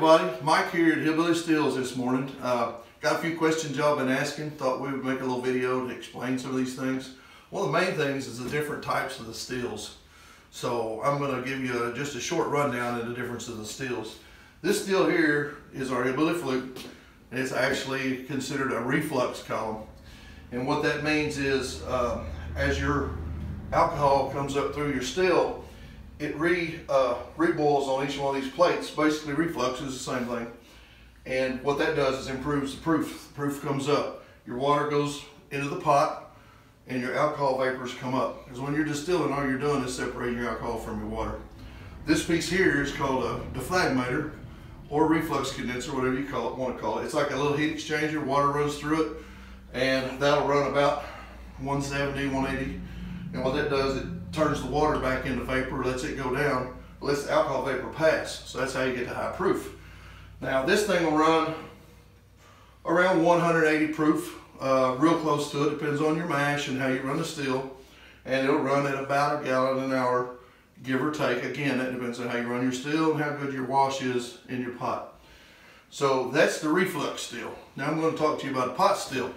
everybody, Mike here at Hillbilly Stills this morning. Got a few questions y'all been asking. Thought we would make a little video to explain some of these things. One of the main things is the different types of the stills. So I'm going to give you just a short rundown of the difference of the stills. This still here is our Hillbilly flute, and it's actually considered a reflux column. And what that means is as your alcohol comes up through your still, it reboils on each one of these plates. Basically, reflux is the same thing. And what that does is improves the proof. The proof comes up. Your water goes into the pot and your alcohol vapors come up. Because when you're distilling, all you're doing is separating your alcohol from your water. This piece here is called a deflagmator or reflux condenser, whatever you want to call it. It's like a little heat exchanger. Water runs through it, and that'll run about 170, 180. And what that does, it turns the water back into vapor, lets it go down, lets the alcohol vapor pass. So that's how you get the high proof. Now this thing will run around 180 proof, real close to it, depends on your mash and how you run the still. And it'll run at about 1 gallon an hour, give or take. Again, that depends on how you run your still and how good your wash is in your pot. So that's the reflux still. Now I'm going to talk to you about a pot still.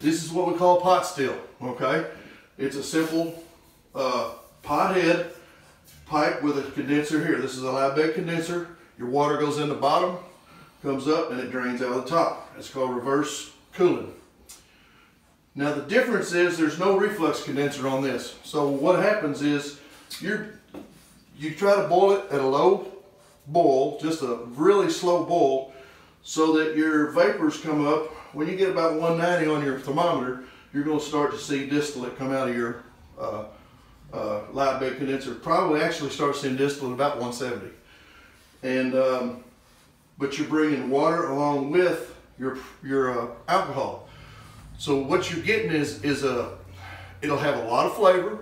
This is what we call pot still, okay? It's a simple pot head pipe with a condenser here. This is a lab bed condenser. Your water goes in the bottom, comes up, and it drains out of the top. It's called reverse cooling. Now the difference is there's no reflux condenser on this. So what happens is you try to boil it at a low boil, just a really slow boil, so that your vapors come up. When you get about 190 on your thermometer, you're going to start to see distillate come out of your lab bed condenser. Probably actually start seeing distillate about 170. And but you're bringing water along with your alcohol. So what you're getting is it'll have a lot of flavor,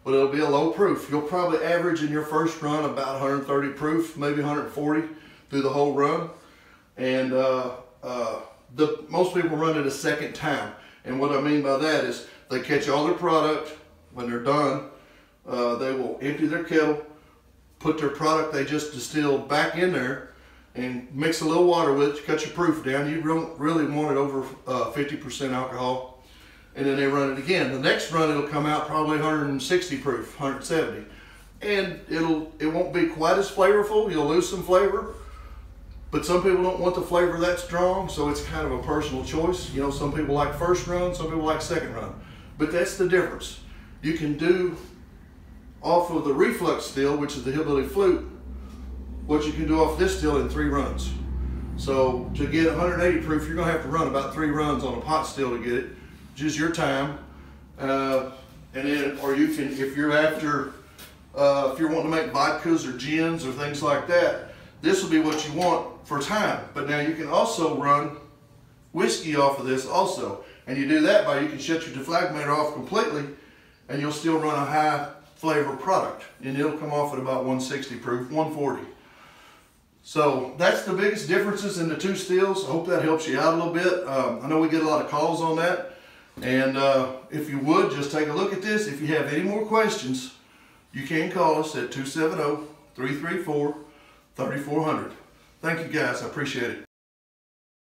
but it'll be a low proof. You'll probably average in your first run about 130 proof, maybe 140 through the whole run. And most people run it a second time. And what I mean by that is they catch all their product. When they're done, they will empty their kettle, put their product they just distilled back in there, and mix a little water with it to cut your proof down. You don't really want it over 50% alcohol. And then they run it again. The next run it'll come out probably 160 proof, 170. And it won't be quite as flavorful. You'll lose some flavor. But some people don't want the flavor that strong, so it's kind of a personal choice. You know, some people like first run, some people like second run. But that's the difference. You can do off of the reflux still, which is the Hillbilly flute, what you can do off this still in 3 runs. So to get 180 proof, you're gonna have to run about 3 runs on a pot still to get it, which is your time. And then, or you can, if you're after, if you're wanting to make vodkas or gins or things like that, this will be what you want for time. But now you can also run whiskey off of this also. And you do that by, you can shut your deflagmator off completely and you'll still run a high flavor product. And it'll come off at about 160 proof, 140. So that's the biggest differences in the 2 stills. I hope that helps you out a little bit. I know we get a lot of calls on that. And if you would, just take a look at this. If you have any more questions, you can call us at 270-334-3400. Thank you guys, I appreciate it.